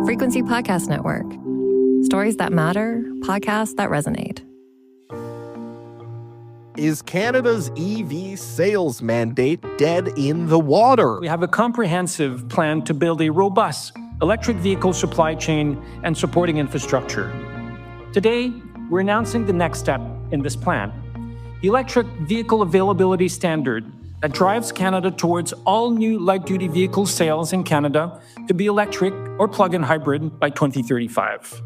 Frequency Podcast Network. Stories that matter, podcasts that resonate. Is Canada's EV sales mandate dead in the water? We have a comprehensive plan to build a robust electric vehicle supply chain and supporting infrastructure. Today, we're announcing the next step in this plan, the Electric Vehicle Availability Standard that drives Canada towards all new light-duty vehicle sales in Canada to be electric or plug-in hybrid by 2035.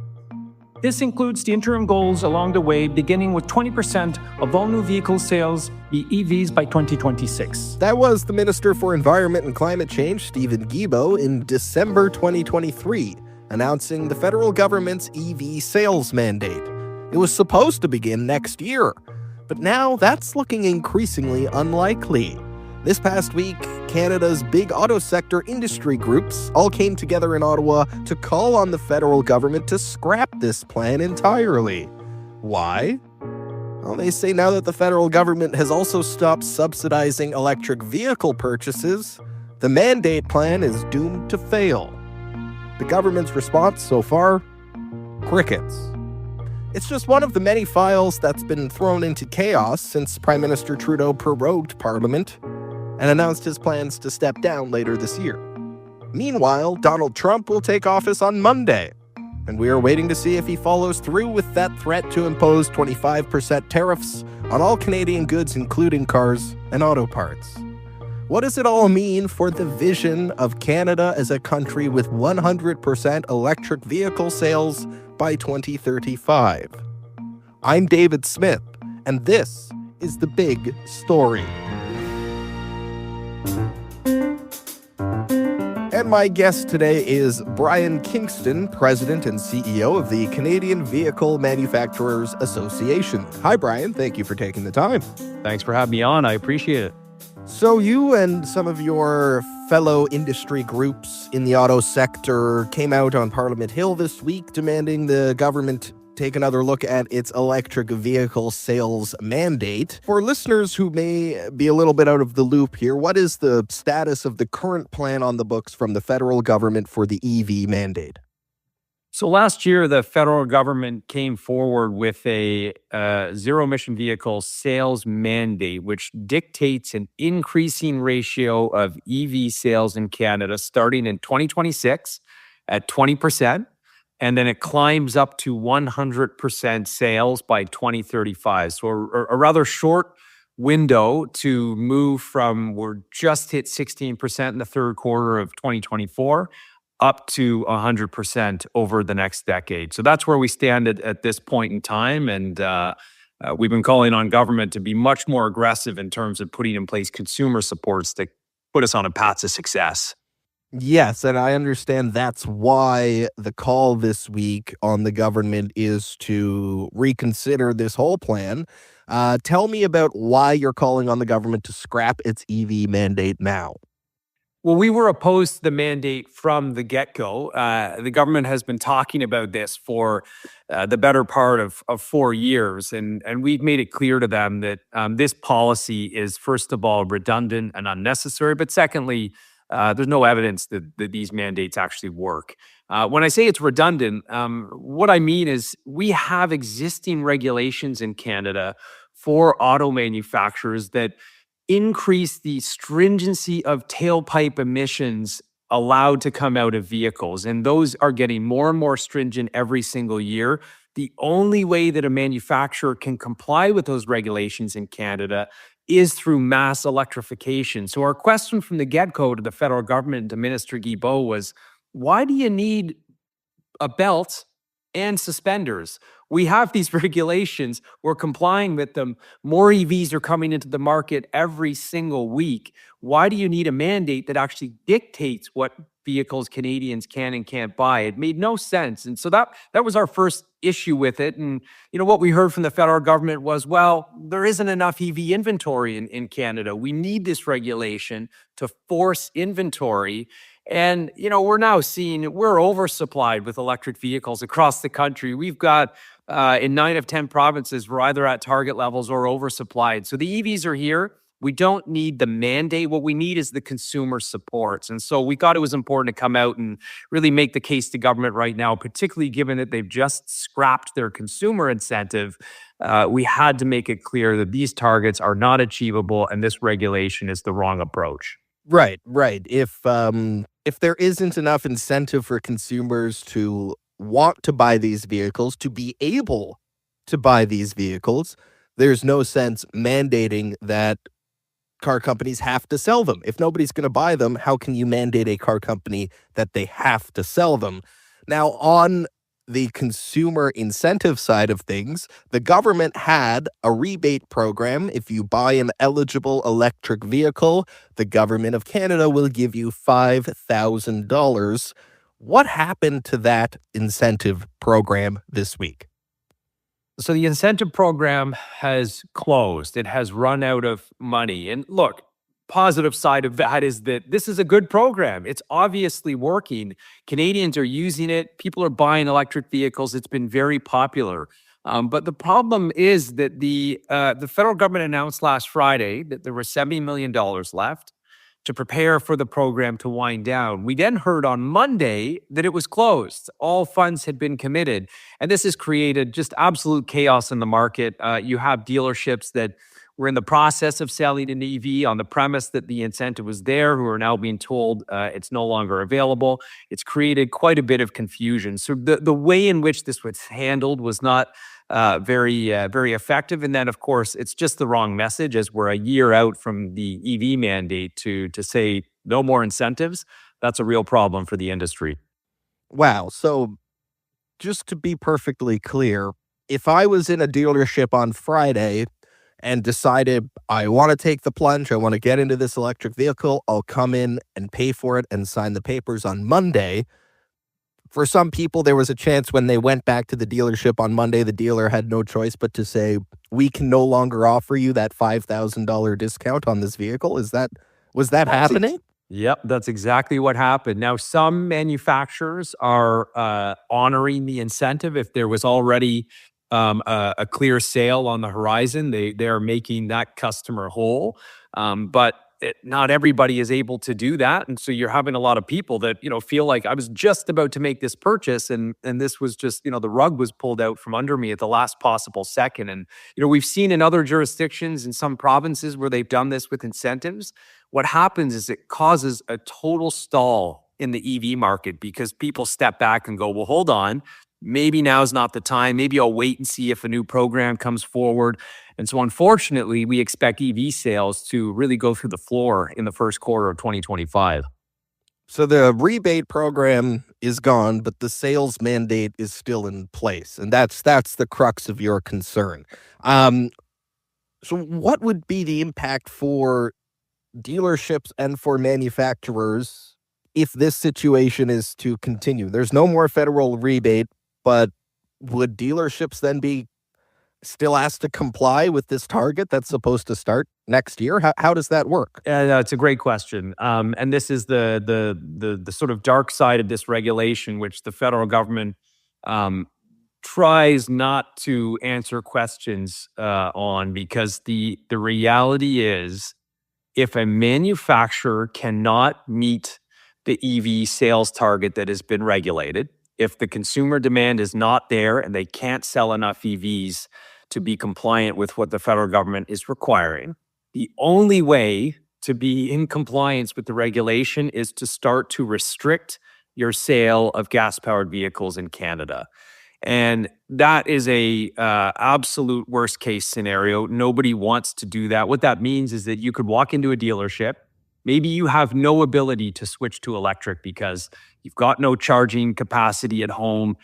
This includes the interim goals along the way, beginning with 20% of all new vehicle sales be EVs by 2026. That was the Minister for Environment and Climate Change, Stephen Guilbeault, in December 2023, announcing the federal government's EV sales mandate. It was supposed to begin next year, but now that's looking increasingly unlikely. This past week, Canada's big auto sector industry groups all came together in Ottawa to call on the federal government to scrap this plan entirely. Why? Well, they say now that the federal government has also stopped subsidizing electric vehicle purchases, the mandate plan is doomed to fail. The government's response so far? Crickets. It's just one of the many files that's been thrown into chaos since Prime Minister Trudeau prorogued Parliament and announced his plans to step down later this year. Meanwhile, Donald Trump will take office on Monday, and we are waiting to see if he follows through with that threat to impose 25% tariffs on all Canadian goods, including cars and auto parts. What does it all mean for the vision of Canada as a country with 100% electric vehicle sales by 2035? I'm David Smith, and this is The Big Story. And my guest today is Brian Kingston, President and CEO of the Canadian Vehicle Manufacturers Association. Hi, Brian. Thank you for taking the time. Thanks for having me on. I appreciate it. So you and some of your fellow industry groups in the auto sector came out on Parliament Hill this week demanding the government take another look at its electric vehicle sales mandate. For listeners who may be a little bit out of the loop here, what is the status of the current plan on the books from the federal government for the EV mandate? So last year, the federal government came forward with a zero-emission vehicle sales mandate, which dictates an increasing ratio of EV sales in Canada starting in 2026 at 20%. And then it climbs up to 100% sales by 2035. So a rather short window to move from, we're just hit 16% in the third quarter of 2024, up to 100% over the next decade. So that's where we stand at this point in time. And we've been calling on government to be much more aggressive in terms of putting in place consumer supports to put us on a path to success. Yes, and I understand that's why the call this week on the government is to reconsider this whole plan. Tell me about why you're calling on the government to scrap its EV mandate now. Well, we were opposed to the mandate from the get-go. The government has been talking about this for the better part of 4 years, and we've made it clear to them that this policy is, first of all, redundant and unnecessary, but secondly, there's no evidence that these mandates actually work. When I say it's redundant, what I mean is we have existing regulations in Canada for auto manufacturers that increase the stringency of tailpipe emissions allowed to come out of vehicles. And those are getting more and more stringent every single year. The only way that a manufacturer can comply with those regulations in Canada is through mass electrification. So our question from the get-go to the federal government, to Minister Guilbeault, was, why do you need a belt and suspenders? We have these regulations. We're complying with them. More EVs are coming into the market every single week. Why do you need a mandate that actually dictates what vehicles Canadians can and can't buy? It made no sense. And so that was our first issue with it. And what we heard from the federal government was, well, there isn't enough EV inventory in Canada. We need this regulation to force inventory. And, we're now seeing we're oversupplied with electric vehicles across the country. We've got in 9 of 10 provinces, we're either at target levels or oversupplied. So the EVs are here. We don't need the mandate. What we need is the consumer supports. And so we thought it was important to come out and really make the case to government right now, particularly given that they've just scrapped their consumer incentive. We had to make it clear that these targets are not achievable and this regulation is the wrong approach. Right, right. If there isn't enough incentive for consumers to want to buy these vehicles, to be able to buy these vehicles, there's no sense mandating that car companies have to sell them. If nobody's going to buy them, how can you mandate a car company that they have to sell them? Now, on the consumer incentive side of things, the government had a rebate program. If you buy an eligible electric vehicle, the government of Canada will give you $5,000. What happened to that incentive program this week? So the incentive program has closed. It has run out of money. And look, positive side of that is that this is a good program. It's obviously working. Canadians are using it. People are buying electric vehicles. It's been very popular. But the problem is that the federal government announced last Friday that there was $70 million left to prepare for the program to wind down. We then heard on Monday that it was closed. All funds had been committed. And this has created just absolute chaos in the market. You have dealerships that were in the process of selling an EV on the premise that the incentive was there, who are now being told it's no longer available. It's created quite a bit of confusion. So the way in which this was handled was not very effective. And then, of course, it's just the wrong message as we're a year out from the EV mandate to say no more incentives. That's a real problem for the industry. Wow. So just to be perfectly clear, if I was in a dealership on Friday and decided I want to take the plunge, I want to get into this electric vehicle, I'll come in and pay for it and sign the papers on Monday. For some people, there was a chance when they went back to the dealership on Monday, the dealer had no choice but to say, we can no longer offer you that $5,000 discount on this vehicle. Was that happening? Yep, that's exactly what happened. Now, some manufacturers are honoring the incentive. If there was already a clear sale on the horizon, they are making that customer whole. But not everybody is able to do that. And so you're having a lot of people that, feel like I was just about to make this purchase and this was just, the rug was pulled out from under me at the last possible second. And, we've seen in other jurisdictions in some provinces where they've done this with incentives. What happens is it causes a total stall in the EV market because people step back and go, well, hold on. Maybe now's not the time. Maybe I'll wait and see if a new program comes forward. And so unfortunately, we expect EV sales to really go through the floor in the first quarter of 2025. So the rebate program is gone, but the sales mandate is still in place. And that's the crux of your concern. So what would be the impact for dealerships and for manufacturers if this situation is to continue? There's no more federal rebate, but would dealerships then be still asked to comply with this target that's supposed to start next year? How does that work? It's a great question. And this is the sort of dark side of this regulation, which the federal government tries not to answer questions on, because the reality is if a manufacturer cannot meet the EV sales target that has been regulated, if the consumer demand is not there and they can't sell enough EVs to be compliant with what the federal government is requiring, the only way to be in compliance with the regulation is to start to restrict your sale of gas-powered vehicles in Canada. And that is a absolute worst case scenario. Nobody wants to do that. What that means is that you could walk into a dealership. Maybe you have no ability to switch to electric because you've got no charging capacity at home.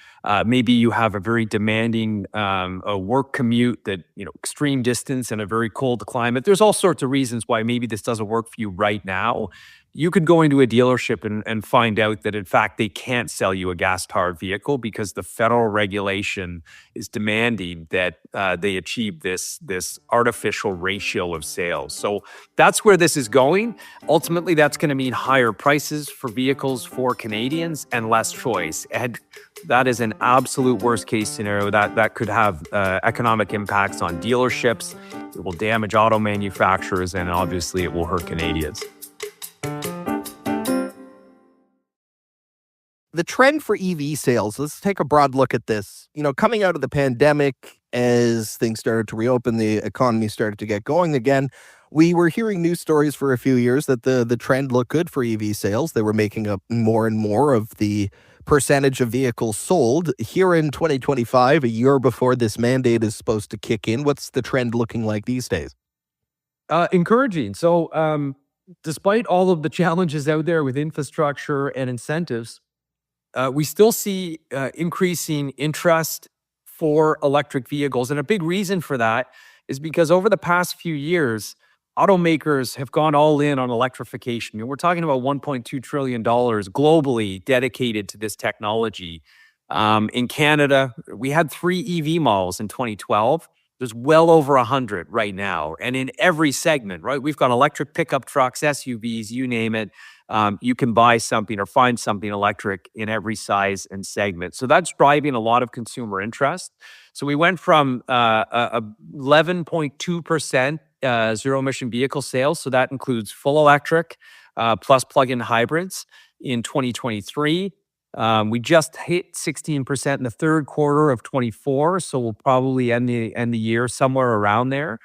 Maybe you have a very demanding a work commute that, extreme distance and a very cold climate. There's all sorts of reasons why maybe this doesn't work for you right now. You could go into a dealership and find out that, in fact, they can't sell you a gas-powered vehicle because the federal regulation is demanding that they achieve this artificial ratio of sales. So that's where this is going. Ultimately, that's going to mean higher prices for vehicles for Canadians and less choice. And that is an absolute worst-case scenario that could have economic impacts on dealerships it will damage auto manufacturers, and obviously it will hurt Canadians. The trend for EV sales, let's take a broad look at this. Coming out of the pandemic, as things started to reopen, the economy started to get going again. We were hearing news stories for a few years that the trend looked good for EV sales. They were making up more and more of the percentage of vehicles sold. Here in 2025, a year before this mandate is supposed to kick in, what's the trend looking like these days? Encouraging. So despite all of the challenges out there with infrastructure and incentives, we still see increasing interest for electric vehicles. And a big reason for that is because over the past few years, automakers have gone all in on electrification. We're talking about $1.2 trillion globally dedicated to this technology. In Canada, we had 3 EV models in 2012. There's well over 100 right now. And in every segment, right? We've got electric pickup trucks, SUVs, you name it. You can buy something or find something electric in every size and segment. So that's driving a lot of consumer interest. So we went from 11.2% zero emission vehicle sales. So that includes full electric plus plug-in hybrids in 2023. We just hit 16% in the third quarter of 24. So we'll probably end the year somewhere around there.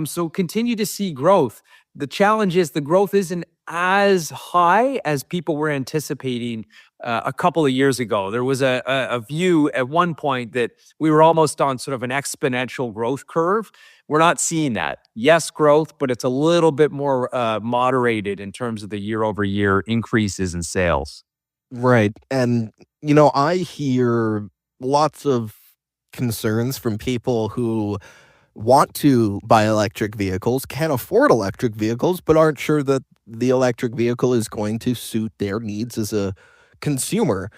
So continue to see growth. The challenge is the growth isn't as high as people were anticipating a couple of years ago. There was a view at one point that we were almost on sort of an exponential growth curve. We're not seeing that. Yes, growth, but it's a little bit more moderated in terms of the year-over-year increases in sales. Right. And, I hear lots of concerns from people who want to buy electric vehicles, can't afford electric vehicles, but aren't sure that the electric vehicle is going to suit their needs as a consumer.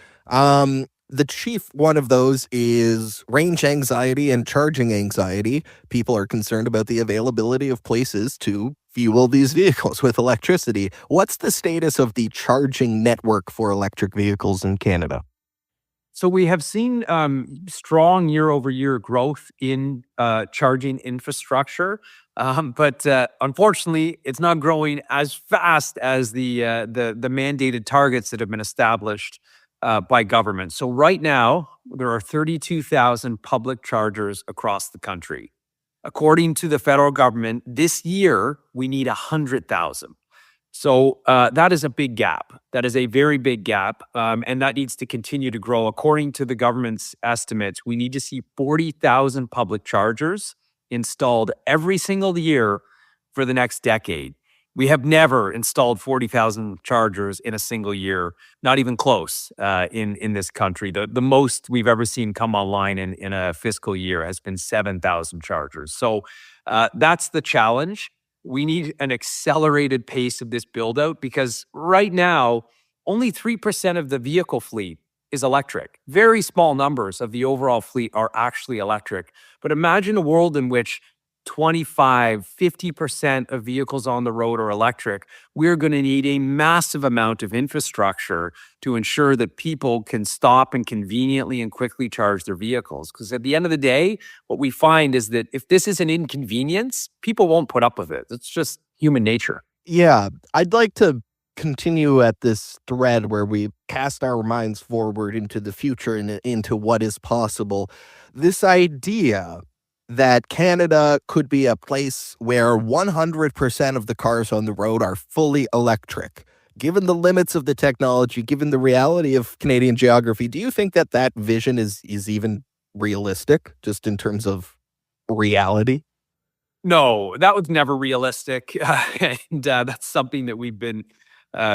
The chief one of those is range anxiety and charging anxiety. People are concerned about the availability of places to fuel these vehicles with electricity. What's the status of the charging network for electric vehicles in Canada? So we have seen strong year-over-year growth in charging infrastructure, but unfortunately, it's not growing as fast as the mandated targets that have been established by government. So right now, there are 32,000 public chargers across the country. According to the federal government, this year we need 100,000. So that is a big gap. That is a very big gap, and that needs to continue to grow. According to the government's estimates, we need to see 40,000 public chargers installed every single year for the next decade. We have never installed 40,000 chargers in a single year, not even close in this country. The most we've ever seen come online in a fiscal year has been 7,000 chargers. So that's the challenge. We need an accelerated pace of this build out because right now, only 3% of the vehicle fleet is electric. Very small numbers of the overall fleet are actually electric. But imagine a world in which 50% of vehicles on the road are electric. We're going to need a massive amount of infrastructure to ensure that people can stop and conveniently and quickly charge their vehicles. Because at the end of the day, what we find is that if this is an inconvenience, people won't put up with it. It's just human nature. Yeah, I'd like to continue at this thread where we cast our minds forward into the future and into what is possible. This idea that Canada could be a place where 100% of the cars on the road are fully electric. Given the limits of the technology, given the reality of Canadian geography, do you think that that vision is even realistic, just in terms of reality? No, that was never realistic. And that's something that we've been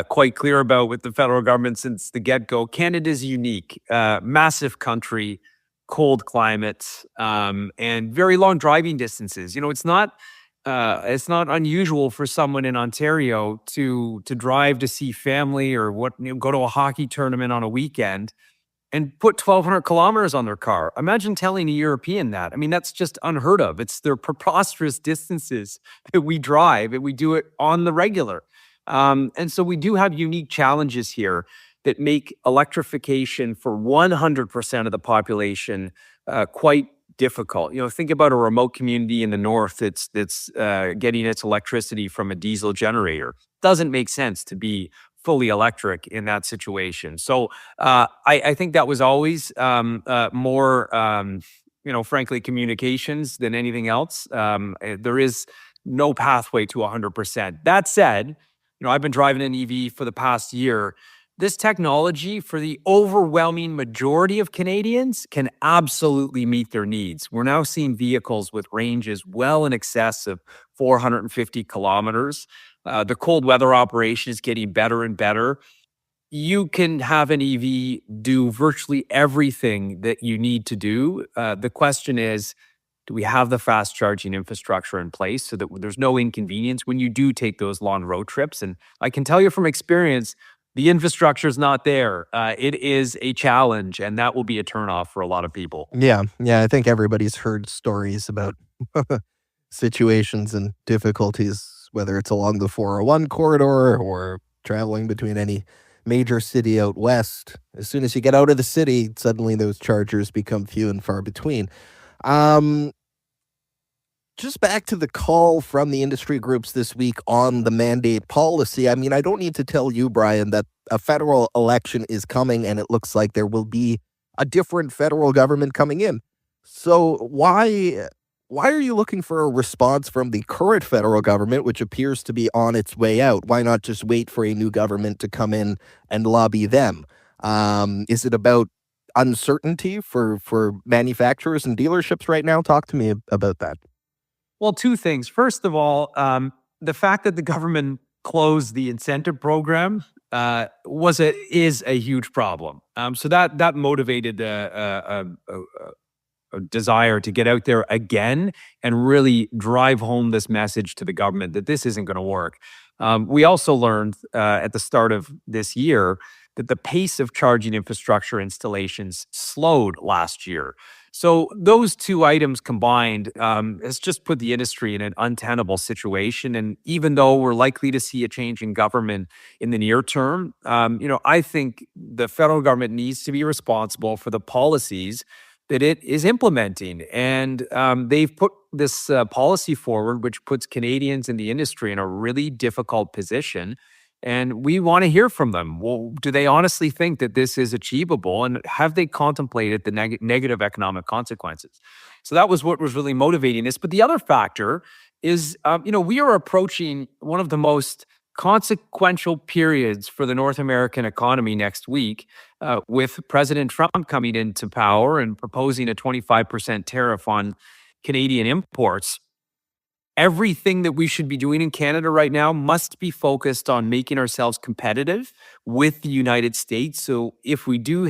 quite clear about with the federal government since the get-go. Canada's unique, massive country, cold climate, and very long driving distances. It's not unusual for someone in Ontario to drive to see family or go to a hockey tournament on a weekend and put 1,200 kilometers on their car. Imagine telling a European that. I mean, that's just unheard of. They're preposterous distances that we drive, and we do it on the regular. And so we do have unique challenges here that make electrification for 100% of the population quite difficult. Think about a remote community in the north that's getting its electricity from a diesel generator. Doesn't make sense to be fully electric in that situation. So I think that was always more, frankly, communications than anything else. There is no pathway to 100%. That said, I've been driving an EV for the past year. This technology, for the overwhelming majority of Canadians, can absolutely meet their needs. We're now seeing vehicles with ranges well in excess of 450 kilometers. The cold weather operation is getting better and better. You can have an EV do virtually everything that you need to do. The question is, do we have the fast charging infrastructure in place so that there's no inconvenience when you do take those long road trips? And I can tell you from experience, the infrastructure is not there. It is a challenge, and that will be a turnoff for a lot of people. Yeah. I think everybody's heard stories about situations and difficulties, whether it's along the 401 corridor or traveling between any major city out west. As soon as you get out of the city, suddenly those chargers become few and far between. Just back to the call from the industry groups this week on the mandate policy. I mean, I don't need to tell you, Brian, that a federal election is coming and it looks like there will be a different federal government coming in. So why are you looking for a response from the current federal government, which appears to be on its way out? Why not just wait for a new government to come in and lobby them? Is it about uncertainty for manufacturers and dealerships right now? Talk to me about that. Well, two things. First of all, the fact that the government closed the incentive program is a huge problem. So that motivated a desire to get out there again and really drive home this message to the government that this isn't going to work. We also learned at the start of this year that the pace of charging infrastructure installations slowed last year. So those two items combined has just put the industry in an untenable situation. And even though we're likely to see a change in government in the near term, I think the federal government needs to be responsible for the policies that it is implementing. And they've put this policy forward, which puts Canadians in the industry in a really difficult position. And we want to hear from them. Well, do they honestly think that this is achievable? And have they contemplated the negative economic consequences? So that was what was really motivating this. But the other factor is, we are approaching one of the most consequential periods for the North American economy next week, with President Trump coming into power and proposing a 25% tariff on Canadian imports. Everything that we should be doing in Canada right now must be focused on making ourselves competitive with the United States. So if we do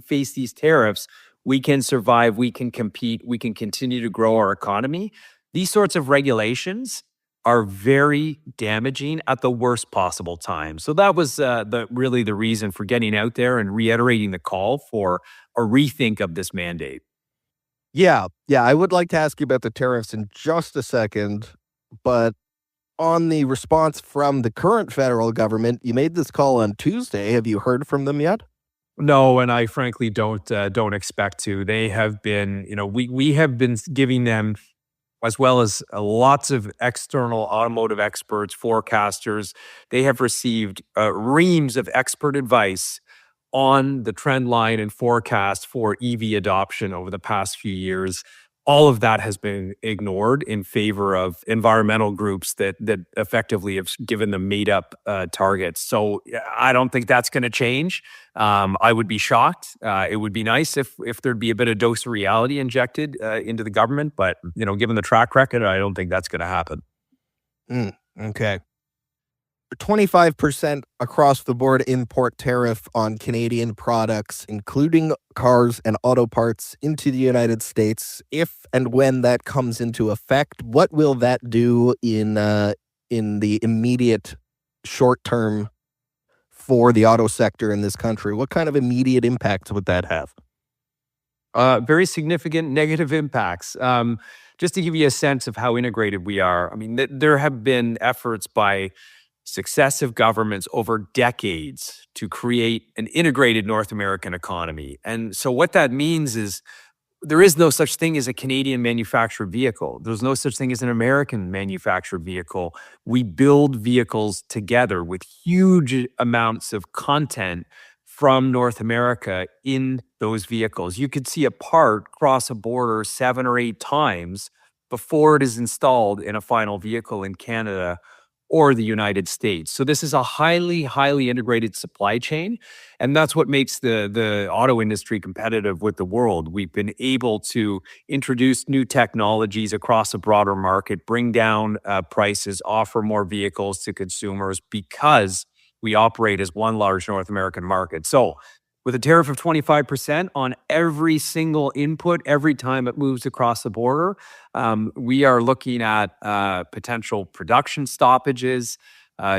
face these tariffs, we can survive, we can compete, we can continue to grow our economy. These sorts of regulations are very damaging at the worst possible time. So that was really the reason for getting out there and reiterating the call for a rethink of this mandate. Yeah, I would like to ask you about the tariffs in just a second, but on the response from the current federal government, you made this call on Tuesday. Have you heard from them yet? No, and I frankly don't expect to. They have been, we have been giving them, as well as lots of external automotive experts, forecasters. They have received reams of expert advice on the trend line and forecast for EV adoption over the past few years. All of that has been ignored in favor of environmental groups that effectively have given them made up targets. So I don't think that's going to change. I would be shocked. It would be nice if there'd be a bit of dose of reality injected into the government. But, given the track record, I don't think that's going to happen. Okay. 25% across the board import tariff on Canadian products, including cars and auto parts, into the United States. If and when that comes into effect, what will that do in the immediate short term for the auto sector in this country? What kind of immediate impacts would that have? Very significant negative impacts. Just to give you a sense of how integrated we are, I mean, there have been efforts by successive governments over decades to create an integrated North American economy. And so what that means is there is no such thing as a Canadian manufactured vehicle. There's no such thing as an American manufactured vehicle. We build vehicles together with huge amounts of content from North America in those vehicles. You could see a part cross a border 7 or 8 times before it is installed in a final vehicle in Canada or the United States. So this is a highly, highly integrated supply chain. And that's what makes the auto industry competitive with the world. We've been able to introduce new technologies across a broader market, bring down prices, offer more vehicles to consumers because we operate as one large North American market. So with a tariff of 25% on every single input, every time it moves across the border, we are looking at potential production stoppages.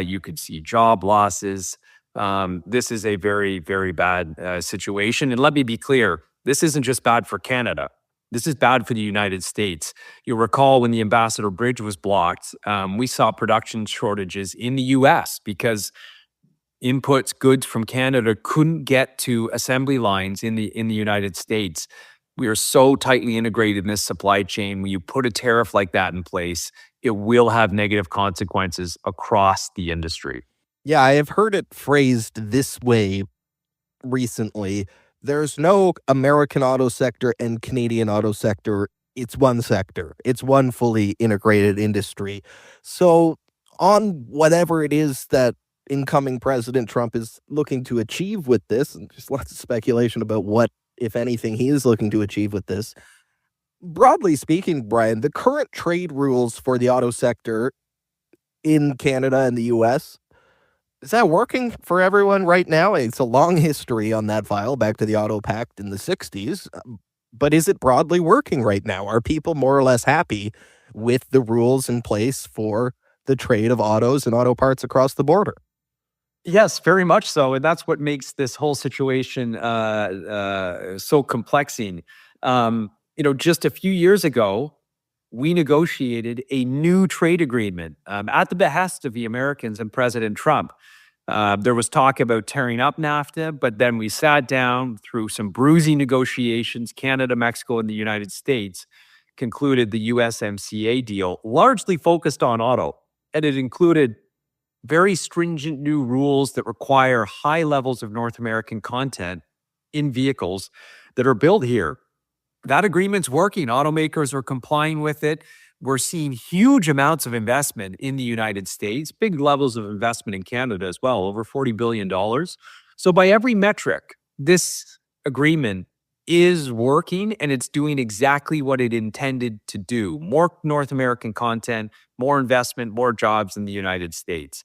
You could see job losses. This is a very, very bad situation. And let me be clear, this isn't just bad for Canada. This is bad for the United States. You'll recall when the Ambassador Bridge was blocked, we saw production shortages in the US because inputs, goods from Canada couldn't get to assembly lines in the United States. We are so tightly integrated in this supply chain. When you put a tariff like that in place, it will have negative consequences across the industry. Yeah, I have heard it phrased this way recently. There's no American auto sector and Canadian auto sector. It's one sector. It's one fully integrated industry. So on whatever it is that incoming President Trump is looking to achieve with this, and just lots of speculation about what, if anything, he is looking to achieve with this. Broadly speaking, Brian, the current trade rules for the auto sector in Canada and the US, is that working for everyone right now? It's a long history on that file, back to the Auto Pact in the 60s. But is it broadly working right now? Are people more or less happy with the rules in place for the trade of autos and auto parts across the border? Yes, very much so. And that's what makes this whole situation so complexing. Just a few years ago, we negotiated a new trade agreement at the behest of the Americans and President Trump. There was talk about tearing up NAFTA, but then we sat down through some bruising negotiations. Canada, Mexico, and the United States concluded the USMCA deal, largely focused on auto. And it included very stringent new rules that require high levels of North American content in vehicles that are built here. That agreement's working. Automakers are complying with it. We're seeing huge amounts of investment in the United States, big levels of investment in Canada as well, over $40 billion. So by every metric, this agreement is working and it's doing exactly what it intended to do. More North American content, more investment, more jobs in the United States.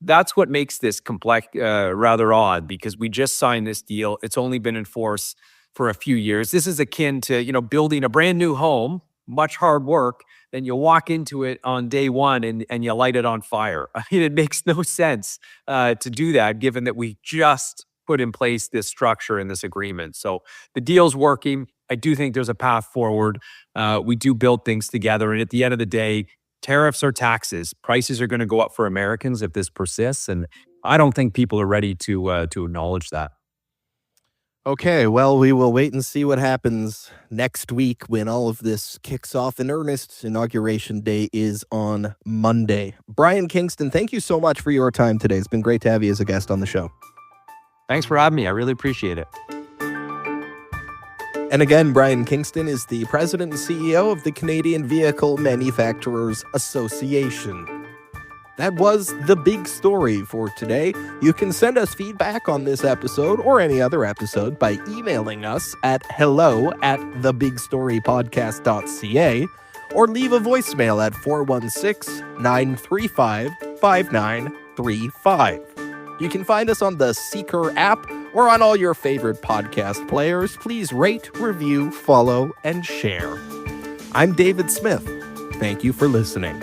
That's what makes this complex, rather odd, because we just signed this deal. It's only been in force for a few years. This is akin to, building a brand new home, much hard work. Then you walk into it on day one and you light it on fire. I mean, it makes no sense to do that, given that we just put in place this structure in this agreement. So the deal's working. I do think there's a path forward. We do build things together. And at the end of the day, tariffs are taxes. Prices are going to go up for Americans if this persists. And I don't think people are ready to acknowledge that. Okay, well, we will wait and see what happens next week when all of this kicks off in earnest. Inauguration Day is on Monday. Brian Kingston, thank you so much for your time today. It's been great to have you as a guest on the show. Thanks for having me. I really appreciate it. And again, Brian Kingston is the president and CEO of the Canadian Vehicle Manufacturers Association. That was the big story for today. You can send us feedback on this episode or any other episode by emailing us at hello@thebigstorypodcast.ca or leave a voicemail at 416-935-5935. You can find us on the Seeker app or on all your favorite podcast players. Please rate, review, follow, and share. I'm David Smith. Thank you for listening.